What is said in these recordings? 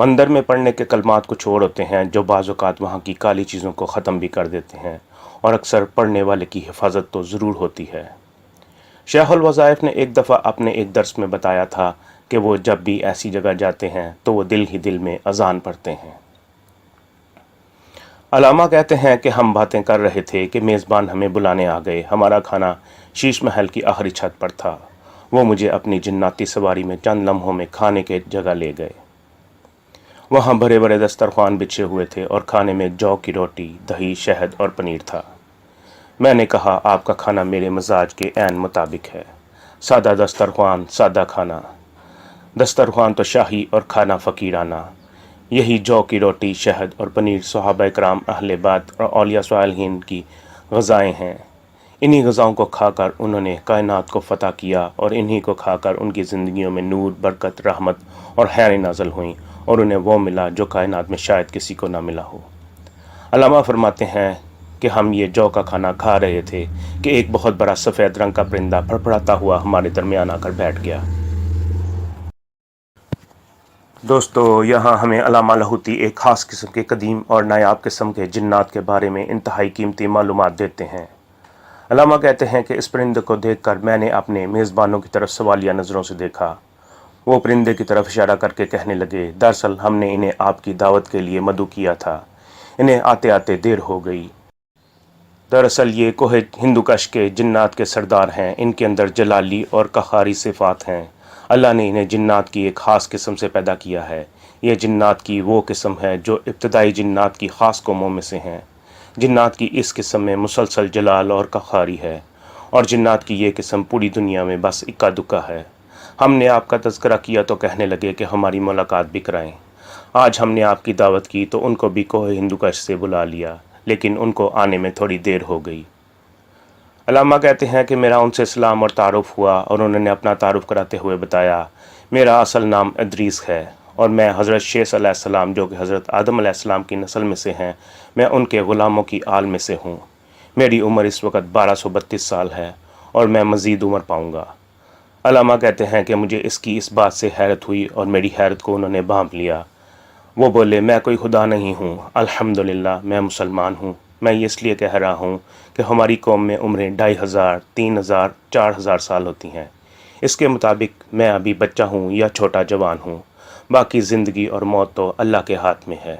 मंदिर में पढ़ने के कलमात कुछ और होते हैं जो बाज़ औक़ात वहाँ की काली चीज़ों को ख़त्म भी कर देते हैं, और अक्सर पढ़ने वाले की हिफाजत तो ज़रूर होती है। शेखुल वज़ाइफ ने एक दफ़ा अपने एक दर्स में बताया था कि वो जब भी ऐसी जगह जाते हैं तो वो दिल ही दिल में अज़ान पढ़ते हैं। अलामा कहते हैं कि हम बातें कर रहे थे कि मेज़बान हमें बुलाने आ गए। हमारा खाना शीश महल की आखिरी छत पर था। वो मुझे अपनी जिन्नाती सवारी में चंद लम्हों में खाने के जगह ले गए। वहाँ बड़े बड़े दस्तरखान बिछे हुए थे और खाने में जौ की रोटी, दही, शहद और पनीर था। मैंने कहा, आपका खाना मेरे मजाज के ऐन मुताबिक है। सादा दस्तरखान, सादा खाना। दस्तरखान तो शाही और खाना फ़कीराना। यही जौ की रोटी, शहद और पनीर सहाबा इकराम, अहले बात और औलिया सालिहीन की ग़िज़ाएँ हैं। इन्हीं ग़िज़ाओं को खाकर उन्होंने कायनात को फ़तह किया और इन्हीं को खाकर उनकी ज़िंदगियों में नूर, बरकत, रहमत और खैरें नाज़िल हुईं, और उन्हें वो मिला जो कायनात में शायद किसी को ना मिला हो। अल्लामा फरमाते हैं कि हम ये जौ का खाना खा रहे थे कि एक बहुत बड़ा सफ़ेद रंग का परिंदा फड़फड़ाता हुआ हमारे दरमियान आकर बैठ गया। दोस्तों, यहाँ हमें अल्लामा लाहौती एक ख़ास किस्म के कदीम और नायाब किस्म के जिन्नात के बारे में इंतहाई कीमती मालूमात देते हैं। अल्लामा कहते हैं कि इस परिंदे को देखकर मैंने अपने मेज़बानों की तरफ सवालिया नज़रों से देखा। वो परिंदे की तरफ इशारा करके कहने लगे, दरअसल हमने इन्हें आपकी दावत के लिए मदऊ किया था। इन्हें आते आते देर हो गई। दरअसल ये कोहे हिंदुकश के जिन्नात के सरदार हैं। इनके अंदर जलाली और कहारी सिफ़ात हैं। अल्लाह ने इन्हें जिन्नात की एक ख़ास किस्म से पैदा किया है। ये जिन्नात की वो किस्म है जो इब्तदाई जिन्नात की ख़ास कौमों में से हैं। जिन्नात की इस किस्म में मुसलसल जलाल और कहारी है, और जिन्नात की ये किस्म पूरी दुनिया में बस इक्का दुक्का है। हमने आपका तज़किरा किया तो कहने लगे कि हमारी मुलाकात भी कराएँ। आज हमने आपकी दावत की तो उनको भी कोहे हिंदुकश से बुला लिया, लेकिन उनको आने में थोड़ी देर हो गई। अल्लामा कहते हैं कि मेरा उनसे सलाम और तारुफ़ हुआ, और उन्होंने अपना तारुफ़ कराते हुए बताया, मेरा असल नाम इदरीस है और मैं हज़रत शेष अलैहिस्सलाम, जो कि हज़रत आदम अलैहिस्सलाम की नस्ल में से हैं, मैं उनके ग़ुलामों की आल में से हूँ। मेरी उम्र इस वक्त 1232 साल है और मैं मज़ीद उम्र पाऊँगा। अल्लामा कहते हैं कि मुझे इसकी इस बात से हैरत हुई और मेरी हैरत को उन्होंने भांप लिया। वो बोले, मैं कोई खुदा नहीं हूँ, अल्हम्दुलिल्लाह मैं मुसलमान हूँ। मैं ये इसलिए कह रहा हूँ कि हमारी कौम में उम्रें 2500, 3000, 4000 साल होती हैं। इसके मुताबिक मैं अभी बच्चा हूँ या छोटा जवान हूँ। बाकी ज़िंदगी और मौत तो अल्लाह के हाथ में है।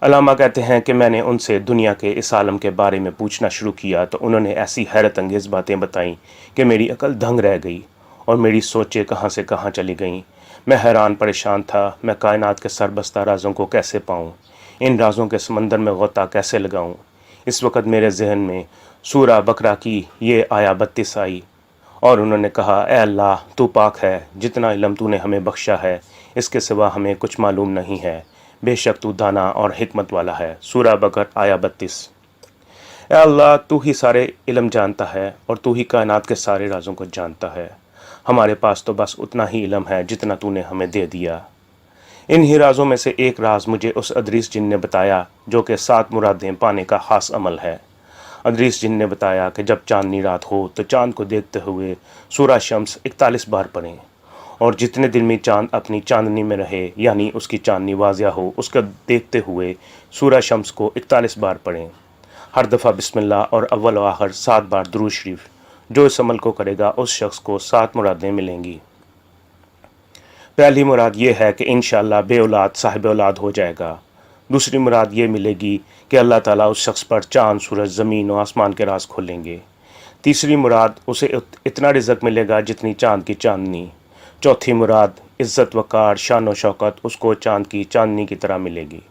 अल्लामा कहते हैं कि मैंने उनसे दुनिया के इस आलम के बारे में पूछना शुरू किया तो उन्होंने ऐसी हैरत अंगेज़ बातें बताईं कि मेरी अकल दंग रह गई और मेरी सोचें कहाँ से कहाँ चली गईं। मैं हैरान परेशान था। मैं कायनात के सरबस्ता राज़ों को कैसे पाऊँ, इन राज़ों के समंदर में गोता कैसे लगाऊँ। इस वक्त मेरे जहन में सूरा बकरा की ये आया 32 आई, और उन्होंने कहा, ए अल्लाह, तू पाक है। जितना इल्म तूने हमें बख्शा है इसके सिवा हमें कुछ मालूम नहीं है। बेशक तू दाना और हिकमत वाला है। सूरा बकर आया 32। ए अल्लाह, तू ही सारे इल्म जानता है और तू ही कायनात के सारे राज़ों को जानता है। हमारे पास तो बस उतना ही इल्म है जितना तूने हमें दे दिया। इन ही राज़ों में से एक राज मुझे उस अदरीस जिन ने बताया जो कि 7 मुरादें पाने का ख़ास अमल है। अदरीस जिन ने बताया कि जब चांदनी रात हो तो चाँद को देखते हुए सूरा शम्स 41 बार पढ़ें, और जितने दिन में चाँद अपनी चांदनी में रहे, यानी उसकी चांदनी वाज़िया हो, उसका देखते हुए सूरा शम्स को 41 बार पढ़ें। हर दफ़ा बिस्मिल्लाह और अव्वल व आखिर 7 बार दुरूद शरीफ। जो इस अमल को करेगा उस शख्स को 7 मुरादें मिलेंगी। पहली मुराद ये है कि इंशाअल्लाह बे औलाद साहिब औलाद हो जाएगा। दूसरी मुराद ये मिलेगी कि अल्लाह ताला उस शख्स पर चाँद, सूरज, ज़मीन और आसमान के राज खोलेंगे। तीसरी मुराद, उसे इतना रिज़्क़ मिलेगा जितनी चाँद की चांदनी। चौथी मुराद, इज़्ज़त वक़ार, शान व शौकत उसको चाँद की चांदनी की तरह मिलेगी।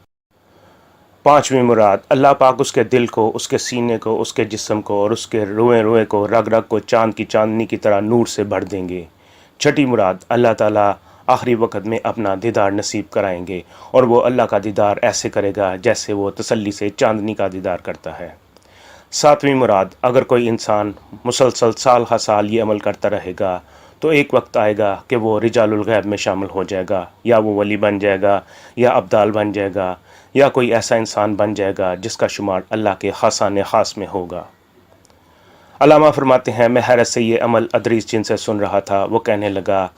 पाँचवीं मुराद, अल्लाह पाक उसके दिल को, उसके सीने को, उसके जिस्म को और उसके रोए रोए को, रग रग को चाँद की चांदनी की तरह नूर से भर देंगे। छठी मुराद, अल्लाह ताला आखिरी वक्त में अपना दीदार नसीब कराएंगे, और वो अल्लाह का दीदार ऐसे करेगा जैसे वो तसल्ली से चांदनी का दीदार करता है। सातवीं मुराद, अगर कोई इंसान मुसलसल साल हर साल ये अमल करता रहेगा तो एक वक्त आएगा कि वो रिजालुल गैब में शामिल हो जाएगा, या वो वली बन जाएगा, या अब्दाल बन जाएगा, या कोई ऐसा इंसान बन जाएगा जिसका शुमार अल्लाह के खासाने ख़ास में होगा। अल्लामा फरमाते हैं, मैं हैरत से ये अमल अदरीस जिन से सुन रहा था। वो कहने लगा,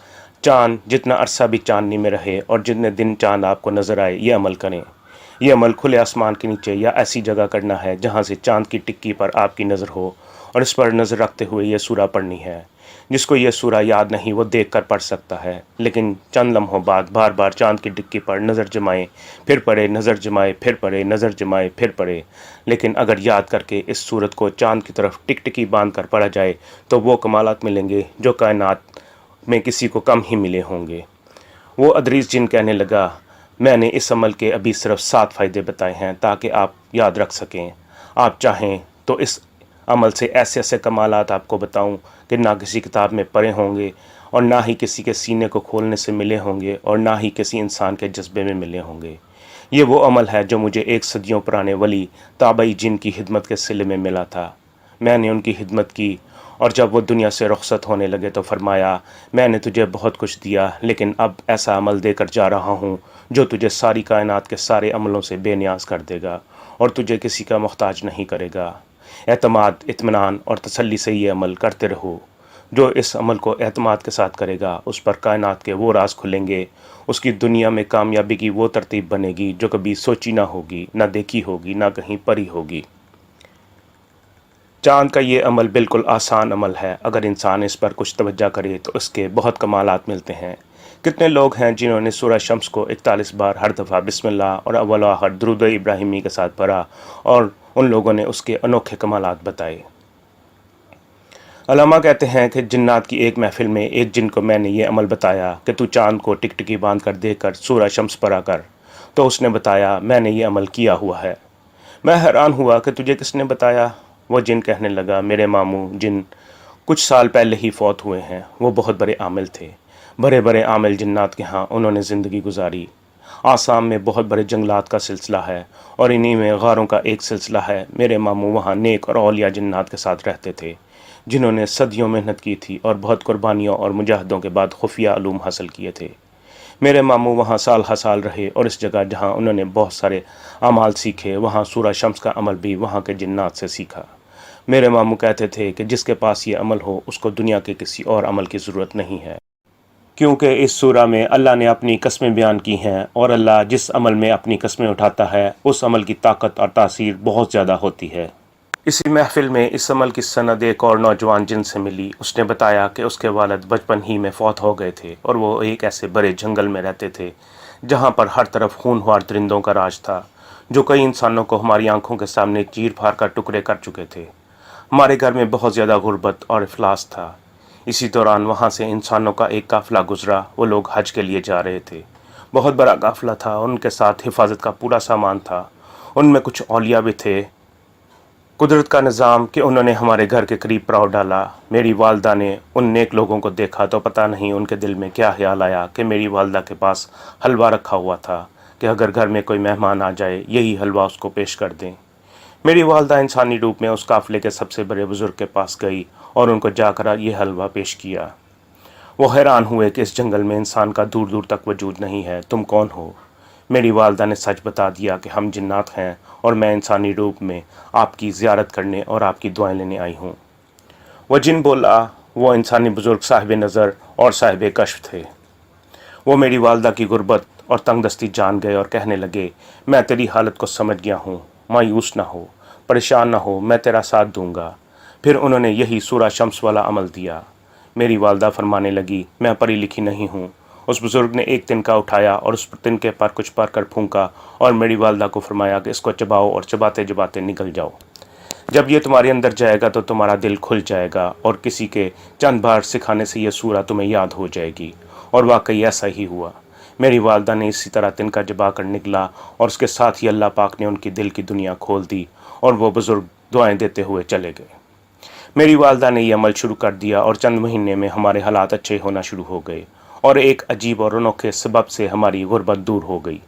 चांद जितना अरसा भी चांदनी में रहे और जितने दिन चांद आपको नज़र आए, ये अमल करें। ये अमल खुले आसमान के नीचे या ऐसी जगह करना है जहाँ से चांद की टिक्की पर आपकी नज़र हो, और इस पर नज़र रखते हुए यह सूरा पढ़नी है। जिसको यह सूरा याद नहीं वो देख कर पढ़ सकता है, लेकिन चंद लम्हों बाद बार बार चांद की टिक्की पर नज़र जमाए, फिर पढ़े, नज़र जमाए, फिर पढ़े, नज़र जमाए, फिर पढ़े। लेकिन अगर याद करके इस सूरत को चांद की तरफ टिकटिकी बांध कर पढ़ा जाए तो वो कमालात मिलेंगे जो कायनात में किसी को कम ही मिले होंगे। वो अदरीस जिन कहने लगा, मैंने इस अमल के अभी सिर्फ 7 फ़ायदे बताए हैं ताकि आप याद रख सकें। आप चाहें तो इस अमल से ऐसे ऐसे कमालात आपको बताऊं कि ना किसी किताब में पढ़े होंगे और ना ही किसी के सीने को खोलने से मिले होंगे और ना ही किसी इंसान के जज्बे में मिले होंगे। ये वो अमल है जो मुझे एक सदियों पुराने वली ताबई जिन की खिदमत के सिले में मिला था। मैंने उनकी खिदमत की और जब वो दुनिया से रुखसत होने लगे तो फरमाया, मैंने तुझे बहुत कुछ दिया, लेकिन अब ऐसा अमल देकर जा रहा हूँ जो तुझे सारी कायनात के सारे अमलों से बेनियाज कर देगा और तुझे किसी का मोहताज नहीं करेगा। एतमाद, इत्मीनान और तसल्ली से ये अमल करते रहो। जो इस अमल को एतमाद के साथ करेगा उस पर कायनात के वो राज खुलेंगे, उसकी दुनिया में कामयाबी की वो तरतीब बनेगी जो कभी सोची ना होगी, ना देखी होगी, ना कहीं पढ़ी होगी। चांद का ये अमल बिल्कुल आसान अमल है। अगर इंसान इस पर कुछ तवज्जो करे तो इसके बहुत कमालात मिलते हैं। कितने लोग हैं जिन्होंने सूरह शम्स को 41 बार हर दफ़ा बिस्मिल्लाह और अव्वल आखिर दुरूद इब्राहिमी के साथ पढ़ा और उन लोगों ने उसके अनोखे कमालात बताए। अल्लामा कहते हैं कि जिन्नात की एक महफिल में एक जिन को मैंने ये अमल बताया कि तू चांद को टिकटिकी बांध कर देकर सूरह शम्स पढ़ा कर, तो उसने बताया, मैंने ये अमल किया हुआ है। मैं हैरान हुआ कि तुझे किसने बताया? वो जिन कहने लगा, मेरे मामू जिन कुछ साल पहले ही फौत हुए हैं। वो बहुत बड़े आमिल थे, बड़े बड़े आमिल जिन्नात के यहाँ उन्होंने ज़िंदगी गुजारी। आसाम में बहुत बड़े जंगलात का सिलसिला है और इन्हीं में गारों का एक सिलसिला है। मेरे मामू वहाँ नेक और औलिया जिन्नात के साथ रहते थे जिन्होंने सदियों मेहनत की थी और बहुत कुर्बानियों और मुजाहदों के बाद खुफिया अलूम हासिल किए थे। मेरे मामू वहाँ साल हर साल रहे और इस जगह जहाँ उन्होंने बहुत सारे अमाल सीखे, वहाँ सूरह शम्स का अमल भी वहाँ के जिन्नात से सीखा। मेरे मामू कहते थे कि जिसके पास ये अमल हो उसको दुनिया के किसी और अमल की ज़रूरत नहीं है, क्योंकि इस सूरा में अल्लाह ने अपनी कस्में बयान की हैं और अल्लाह जिस अमल में अपनी कस्में उठाता है उस अमल की ताकत और तासीर बहुत ज़्यादा होती है। इसी महफिल में इस अमल की सनद एक और नौजवान जिन से मिली। उसने बताया कि उसके वालिद बचपन ही में फौत हो गए थे और वो एक ऐसे बड़े जंगल में रहते थे जहाँ पर हर तरफ खूनख्वार दरिंदों का राज था जो कई इंसानों को हमारी आंखों के सामने चीर फाड़ कर टुकड़े कर चुके थे। हमारे घर में बहुत ज़्यादा गुर्बत और इफलास था। इसी दौरान वहाँ से इंसानों का एक काफ़िला गुजरा। वो लोग हज के लिए जा रहे थे। बहुत बड़ा काफ़िला था, उनके साथ हिफाजत का पूरा सामान था। उनमें कुछ औलिया भी थे। कुदरत का निज़ाम कि उन्होंने हमारे घर के करीब पड़ाव डाला। मेरी वालदा ने उन नेक लोगों को देखा तो पता नहीं उनके दिल में क्या ख्याल आया कि मेरी वालदा के पास हलवा रखा हुआ था कि अगर घर में कोई मेहमान आ जाए यही हलवा उसको पेश कर दें। मेरी वालदा इंसानी रूप में उस काफ़िले के सबसे बड़े बुज़ुर्ग के पास गई और उनको जाकर ये हलवा पेश किया। वो हैरान हुए कि इस जंगल में इंसान का दूर दूर तक वजूद नहीं है, तुम कौन हो? मेरी वालदा ने सच बता दिया कि हम जिन्नात हैं और मैं इंसानी रूप में आपकी ज़ियारत करने और आपकी दुआएं लेने आई हूँ। वह जिन बोला, वो इंसानी बुज़ुर्ग साहिब नज़र और साहिब कश्फ थे। वो मेरी वालदा की गुर्बत और तंगदस्ती जान गए और कहने लगे, मैं तेरी हालत को समझ गया हूँ, मायूस ना हो, परेशान ना हो, मैं तेरा साथ दूंगा। फिर उन्होंने यही सूरह शम्स वाला अमल दिया। मेरी वालदा फरमाने लगी, मैं पढ़ी लिखी नहीं हूँ। उस बुज़ुर्ग ने एक तिनका उठाया और उस तिनके पर कुछ पढ़ कर फूंका और मेरी वालदा को फरमाया कि इसको चबाओ और चबाते चबाते निकल जाओ। जब ये तुम्हारे अंदर जाएगा तो तुम्हारा दिल खुल जाएगा और किसी के चंद बार सिखाने से यह सूरह तुम्हें याद हो जाएगी। और वाकई ऐसा ही हुआ। मेरी वालदा ने इसी तरह तिनका जबा कर निकला और उसके साथ ही अल्लाह पाक ने उनकी दिल की दुनिया खोल दी और वो बुज़ुर्ग दुआएं देते हुए चले गए। मेरी वालदा ने यह अमल शुरू कर दिया और चंद महीने में हमारे हालात अच्छे होना शुरू हो गए और एक अजीब और अनोखे सबब से हमारी गुर्बत दूर हो गई।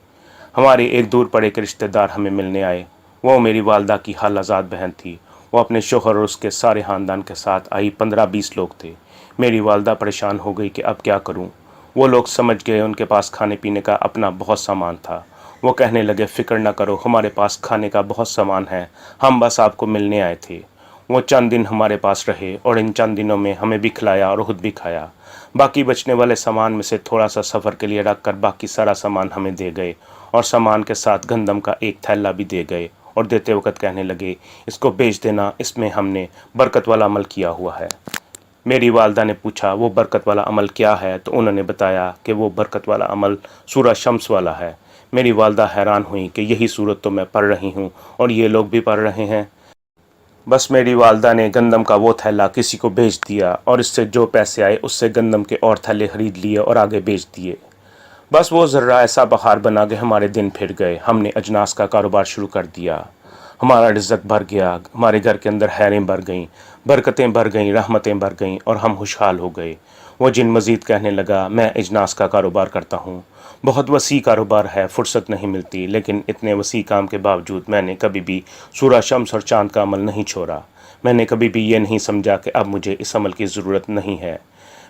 हमारे एक दूर पड़े के रिश्तेदार हमें मिलने आए। वो मेरी वालदा की हालाजाद बहन थी। वो अपने शोहर और उसके सारे ख़ानदान के साथ आई। 15-20 लोग थे। मेरी वालदा परेशान हो गई कि अब क्या करूं। वो लोग समझ गए उनके पास खाने पीने का अपना बहुत सामान था। वो कहने लगे, फ़िक्र ना करो, हमारे पास खाने का बहुत सामान है, हम बस आपको मिलने आए थे। وہ چند دن ہمارے پاس رہے اور ان چند دنوں میں ہمیں بھی کھلایا اور خود بھی کھایا۔ باقی بچنے والے سامان میں سے تھوڑا سا سفر کے لیے رکھ کر باقی سارا سامان ہمیں دے گئے اور سامان کے ساتھ گندم کا ایک تھیلا بھی دے گئے اور دیتے وقت کہنے لگے، اس کو بیچ دینا، اس میں ہم نے برکت والا عمل کیا ہوا ہے۔ میری والدہ نے پوچھا وہ برکت والا عمل کیا ہے، تو انہوں نے بتایا کہ وہ برکت والا عمل سورہ شمس والا ہے۔ میری والدہ حیران ہوئی کہ یہی صورت تو میں پڑھ رہی ہوں اور یہ لوگ بھی پڑھ رہے ہیں۔ بس میری والدہ نے گندم کا وہ تھیلا کسی کو بیچ دیا اور اس سے جو پیسے آئے اس سے گندم کے اور تھیلے خرید لیے اور آگے بیچ دیے۔ بس وہ ذرہ ایسا بہار بنا کہ ہمارے دن پھر گئے۔ ہم نے اجناس کا کاروبار شروع کر دیا، ہمارا رزق بھر گیا، ہمارے گھر کے اندر خیریں بھر گئیں، برکتیں بھر گئیں، رحمتیں بھر گئیں اور ہم خوشحال ہو گئے۔ وہ جن مزید کہنے لگا، میں اجناس کا کاروبار کرتا ہوں، بہت وسیع کاروبار ہے، فرصت نہیں ملتی، لیکن اتنے وسیع کام کے باوجود میں نے کبھی بھی سورہ شمس اور چاند کا عمل نہیں چھوڑا۔ میں نے کبھی بھی یہ نہیں سمجھا کہ اب مجھے اس عمل کی ضرورت نہیں ہے۔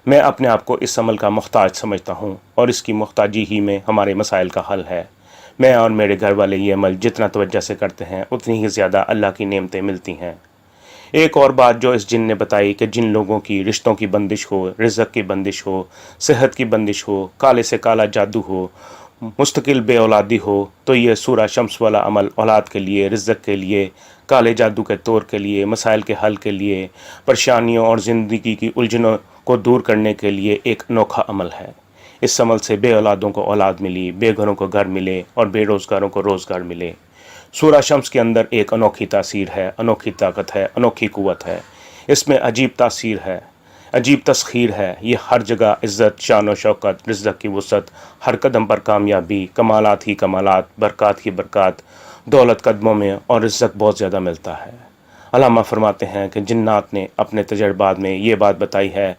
میں اپنے آپ کو اس عمل کا محتاج سمجھتا ہوں اور اس کی محتاجی ہی میں ہمارے مسائل کا حل ہے۔ میں اور میرے گھر والے یہ عمل جتنا توجہ سے کرتے ہیں اتنی ہی زیادہ اللہ کی نعمتیں ملتی ہیں۔ ایک اور بات جو اس جن نے بتائی کہ جن لوگوں کی رشتوں کی بندش ہو، رزق کی بندش ہو، صحت کی بندش ہو، کالے سے کالا جادو ہو، مستقل بے اولادی ہو، تو یہ سورہ شمس والا عمل اولاد کے لیے، رزق کے لیے، کالے جادو کے طور کے لیے، مسائل کے حل کے لیے، پریشانیوں اور زندگی کی الجھنوں کو دور کرنے کے لیے ایک انوکھا عمل ہے۔ اس عمل سے بے اولادوں کو اولاد ملی، بے گھروں کو گھر ملے اور بے روزگاروں کو روزگار ملے۔ سورہ شمس کے اندر ایک انوکھی تاثیر ہے، انوکھی طاقت ہے، انوکھی قوت ہے۔ اس میں عجیب تاثیر ہے، عجیب تسخیر ہے۔ یہ ہر جگہ عزت، شان و شوکت، رزق کی وسعت، ہر قدم پر کامیابی، کمالات ہی کمالات، برکات ہی برکات، دولت قدموں میں اور رزق بہت زیادہ ملتا ہے۔ علامہ فرماتے ہیں کہ جنات نے اپنے تجربات میں یہ بات بتائی ہے